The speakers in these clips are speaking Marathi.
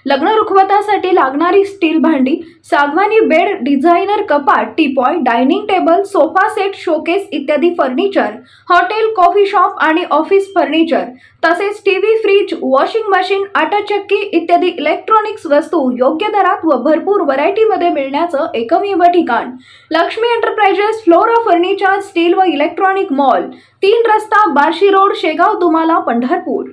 लग्न रुखवतासाठी लागणारी स्टील भांडी, सागवानी बेड, डिझायनर कपाट, teapoy, dining table, sofa set, showcase इत्यादी फर्निचर, हॉटेल, कॉफी शॉप आणि ऑफिस फर्निचर तसेच टीव्ही, फ्रीज, वॉशिंग मशीन, आटा चक्की इत्यादी इलेक्ट्रॉनिक्स वस्तू योग्य दरात व भरपूर व्हरायटीमध्ये मिळण्याचं एकमेव ठिकाण Lakshmi enterprises flora furniture steel व इलेक्ट्रॉनिक मॉल, 3 रस्ता, बार्शी रोड, शेगाव, दुमाला, पंढरपूर।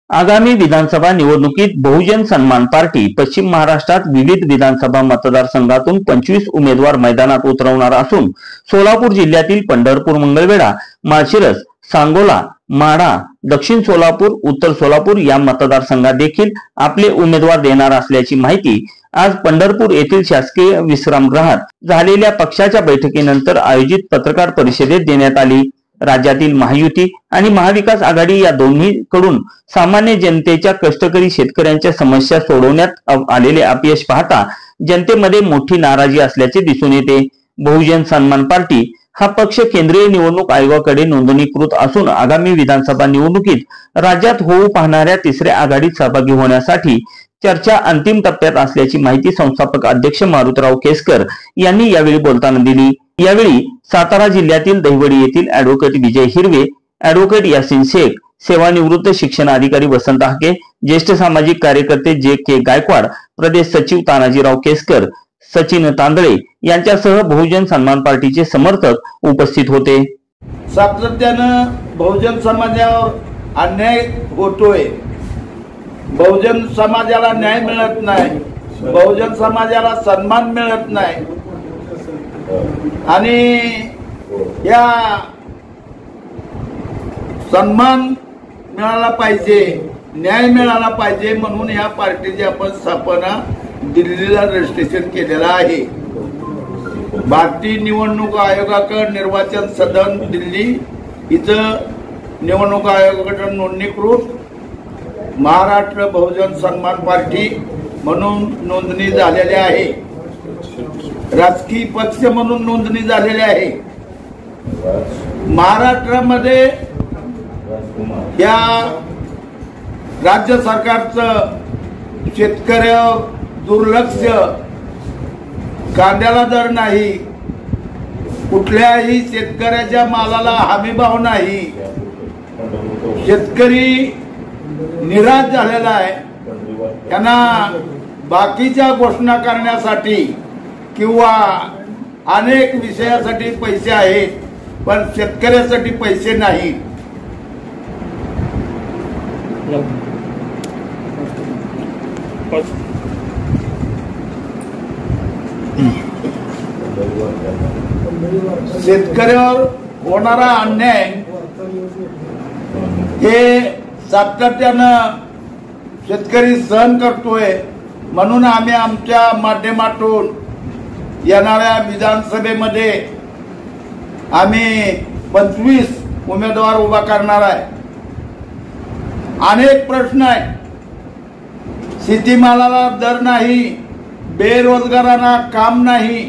आगामी विधानसभा निवडणुकीत बहुजन सन्मान पार्टी पश्चिम महाराष्ट्रात विविध विधानसभा मतदारसंघातून 25 उमेदवार मैदानात उतरवणार असून सोलापूर जिल्ह्यातील पंढरपूर, मंगळवेढा, माळशिरस, सांगोला, माढा, दक्षिण सोलापूर, उत्तर सोलापूर या मतदारसंघात देखील आपले उमेदवार देणार असल्याची माहिती आज पंढरपूर येथील शासकीय विश्रामगृहात झालेल्या पक्षाच्या बैठकीनंतर आयोजित पत्रकार परिषदेत देण्यात आली। राज्यातील महायुती आणि महाविकास आघाडी या दोन्हीकडून सामान्य जनतेच्या कष्टकरी शेतकऱ्यांच्या समस्या सोडवण्यात आलेले अपयश पाहता जनतेमध्ये मोठी नाराजी असल्याचे दिसून येते। बहुजन सन्मान पार्टी हा पक्ष केंद्रीय निवडणूक आयोगाकडे नोंदणीकृत असून आगामी विधानसभा निवडणुकीत राज्यात होऊ पाहणाऱ्या तिसऱ्या आघाडीत सहभागी होण्यासाठी चर्चा अंतिम टप्प्यात असल्याची माहिती संस्थापक अध्यक्ष मारुतराव केसकर यांनी यावेळी बोलताना दिली। यावेळी सातारा जिल्ह्यातील दहिवडी येथील ॲडव्होकेट विजय हिरवे, ॲडव्होकेट यासिन शेख, सेवानिवृत्त शिक्षण अधिकारी वसंत हाके, ज्येष्ठ सामाजिक कार्यकर्ते जे.के. गायकवाड, प्रदेश सचिव तानाजीराव केसकर, सचिन तांदळे यांच्यासह बहुजन सन्मान पार्टीचे समर्थक उपस्थित होते। सातत्यानं बहुजन समाजावर अन्याय होतोय, बहुजन समाजाला न्याय मिळत नाही, बहुजन समाजाला सन्मान मिळत नाही आणि या सन्मान मिळाला पाहिजे, न्याय मिळाला पाहिजे म्हणून या पार्टीची आपण स्थापना दिल्लीला रजिस्ट्रेशन केलेलं आहे। भारतीय निवडणूक आयोगाकडे निर्वाचन सदन दिल्ली इथं निवडणूक आयोगाकडे नोंदणीकृत महाराष्ट्र बहुजन सन्मान पार्टी म्हणून नोंदणी झालेली आहे, राजकीय पक्ष म्हणून नोंदणी झालेली आहे। महाराष्ट्रामध्ये या राज्य सरकारचं शेतकऱ्यावर दुर्लक्ष, कांद्याला दर नाही, कुठल्याही शेतकऱ्याच्या मालाला हमीभाव नाही, शेतकरी निराश झालेला आहे। त्यांना बाकीच्या घोषणा करण्यासाठी किंवा अनेक विषयासाठी पैसे आहेत पण शेतकऱ्यासाठी पैसे नाही। शेतकऱ्यावर होणारा अन्याय हे सातत्यानं शेतकरी सहन करतोय म्हणून आम्ही आमच्या माध्यमातून येणाऱ्या विधानसभेमध्ये आम्ही 25 उमेदवार उभा करणार आहे। अनेक प्रश्न आहेत, शेतीमालाला दर नाही, बेरोजगारांना काम नाही,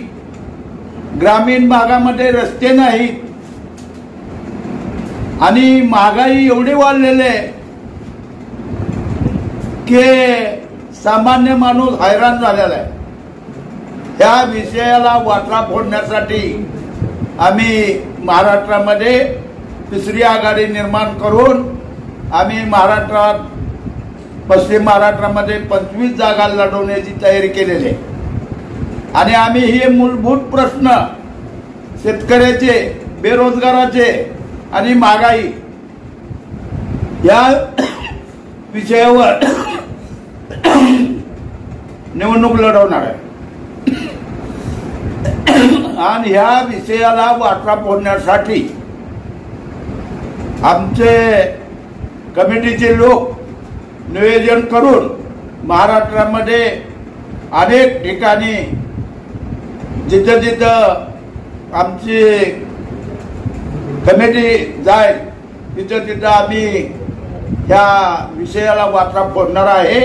ग्रामीण भागामध्ये रस्ते नाहीत आणि महागाई एवढी वाढलेली आहे की सामान्य माणूस हैराण झालेला आहे। त्या विषयाला वाटा फोडण्यासाठी आम्ही महाराष्ट्रामध्ये तिसरी आघाडी निर्माण करून आम्ही महाराष्ट्रात पश्चिम महाराष्ट्रामध्ये 25 जागा लढवण्याची तयारी केलेली आहे आणि आम्ही हे मूलभूत प्रश्न शेतकऱ्याचे, बेरोजगाराचे आणि महागाई या विषयावर निवडणूक लढवणार आहे आणि ह्या विषयाला वाटा फोडण्यासाठी आमचे कमिटीचे लोक नियोजन करून महाराष्ट्रामध्ये अनेक ठिकाणी जिथं जिथं आमची कमिटी जाईल तिथं तिथं आम्ही ह्या विषयाला वाटा फोडणार आहे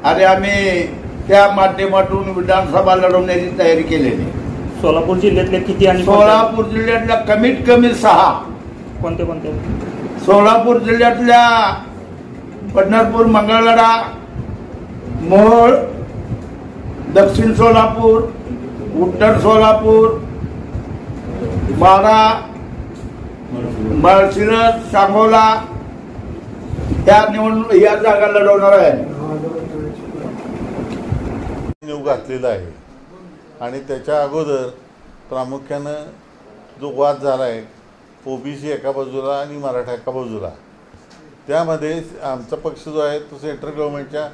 आणि आम्ही त्या माध्यमातून विधानसभा लढवण्याची तयारी केलेली आहे। सोलापूर जिल्ह्यातल्या किती आणि सोलापूर जिल्ह्यातल्या कमीत कमी 6 कोणते कोणते? सोलापूर जिल्ह्यातल्या पंढरपूर मंगळवेढा मोहोळ दक्षिण सोलापूर उत्तर सोलापूर माढा माळशिरस सांगोला या जागा लढवणार आहे. घातलेला आहे आणि त्याच्या अगोदर प्रामुख्यानं जो वाद झाला आहे ओबीसी एका बाजूला आणि मराठा एका बाजूला, त्यामध्ये आमचा पक्ष जो आहे तो सेंट्रल गव्हर्नमेंटच्या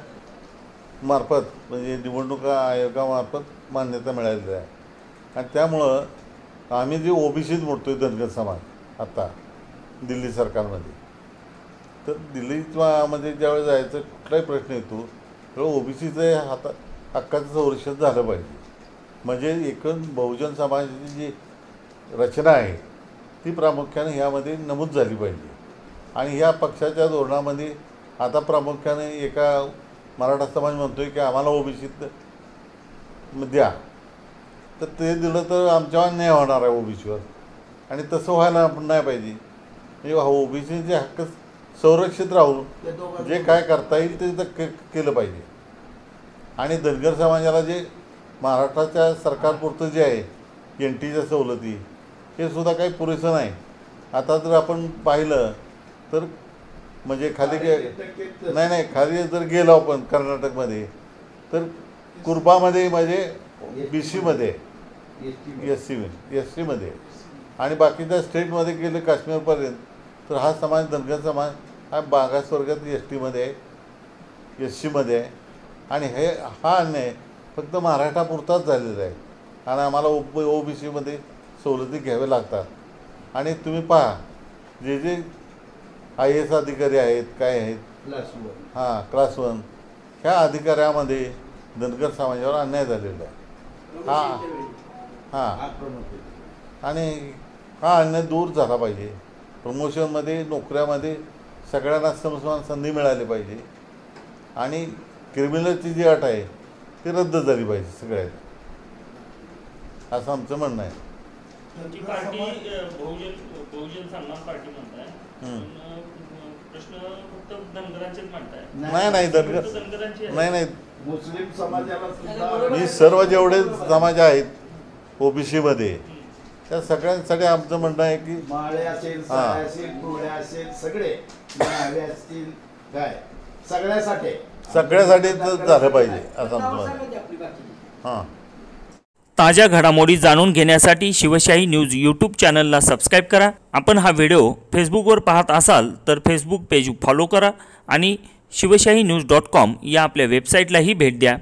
मार्फत म्हणजे निवडणुका आयोगामार्फत मान्यता मिळालेली आहे आणि त्यामुळं आम्ही जे ओबीसीत मोडतो आहे धनगर समाज आता दिल्ली सरकारमध्ये, तर दिल्लीमध्ये ज्यावेळेस जायचं कुठलाही प्रश्न येतो त्यावेळेस ओबीसीचं हक्काचं संरक्षण झालं पाहिजे. म्हणजे एकूण बहुजन समाजाची जी रचना आहे ती प्रामुख्याने ह्यामध्ये नमूद झाली पाहिजे आणि ह्या पक्षाच्या धोरणामध्ये आता प्रामुख्याने एका मराठा समाज म्हणतो आहे की आम्हाला ओबीसीत द्या, तर ते दिलं तर आमच्यावर अन्याय होणार आहे ओबीसीवर आणि तसं व्हायला नाही पाहिजे. म्हणजे ओबीसीचे हक्क संरक्षित राहून जे काय करता येईल ते तर केलं पाहिजे. आणि धनगर समाजाला जे महाराष्ट्राच्या सरकारपुरतं जे आहे NTच्या सवलती हे सुद्धा काही पुरेसं नाही. आता जर आपण पाहिलं तर म्हणजे खाली खाली जर गेलो आपण कर्नाटकमध्ये तर कुर्बामध्ये म्हणजे BCमध्ये SC मध्ये आणि बाकीच्या स्टेटमध्ये गेले काश्मीरपर्यंत तर हा समाज धनगर समाज हा मागासवर्गात STमध्ये आहे SCमध्ये आहे आणि हा अन्याय फक्त महाराष्ट्रापुरताच झालेला आहे आणि आम्हाला OBCमध्ये सवलती घ्याव्या लागतात. आणि तुम्ही पहा जे IAS अधिकारी आहेत काय आहेत क्लास 1 ह्या अधिकाऱ्यामध्ये धनगर समाजावर अन्याय झालेला आहे. आणि हा अन्याय दूर झाला पाहिजे. प्रमोशनमध्ये नोकऱ्यामध्ये सगळ्यांना समान संधी मिळाली पाहिजे आणि क्रिमिनलची जी अट आहे ती रद्द झाली पाहिजे सगळ्यांना, असं आमचं म्हणणं आहे. पार्टी बहुजन सन्मान पार्टी म्हणताय, प्रश्न फक्त धनगरांचेच म्हणताय? नाही धनगर नाही मुस्लिम समाजाला मी सर्व जेवढे समाज आहेत OBCमध्ये त्या सगळ्यांसाठी आमचं म्हणणं आहे की माळे असेल साळे असेल टोळे असेल सगळे न्हावे असतील काय सगळ्यासाठी झालं पाहिजे असं आमचं म्हणणं आहे. ताज्या घडामोडी जाणून घेण्यासाठी शिवशाही न्यूज यूट्यूब चॅनलला सबस्क्राईब करा. आपण हा व्हिडिओ फेसबुकवर पाहत असाल तर फेसबुक पेज फॉलो करा आणि शिवशाही न्यूज.com या आपल्या वेबसाईटलाही भेट द्या.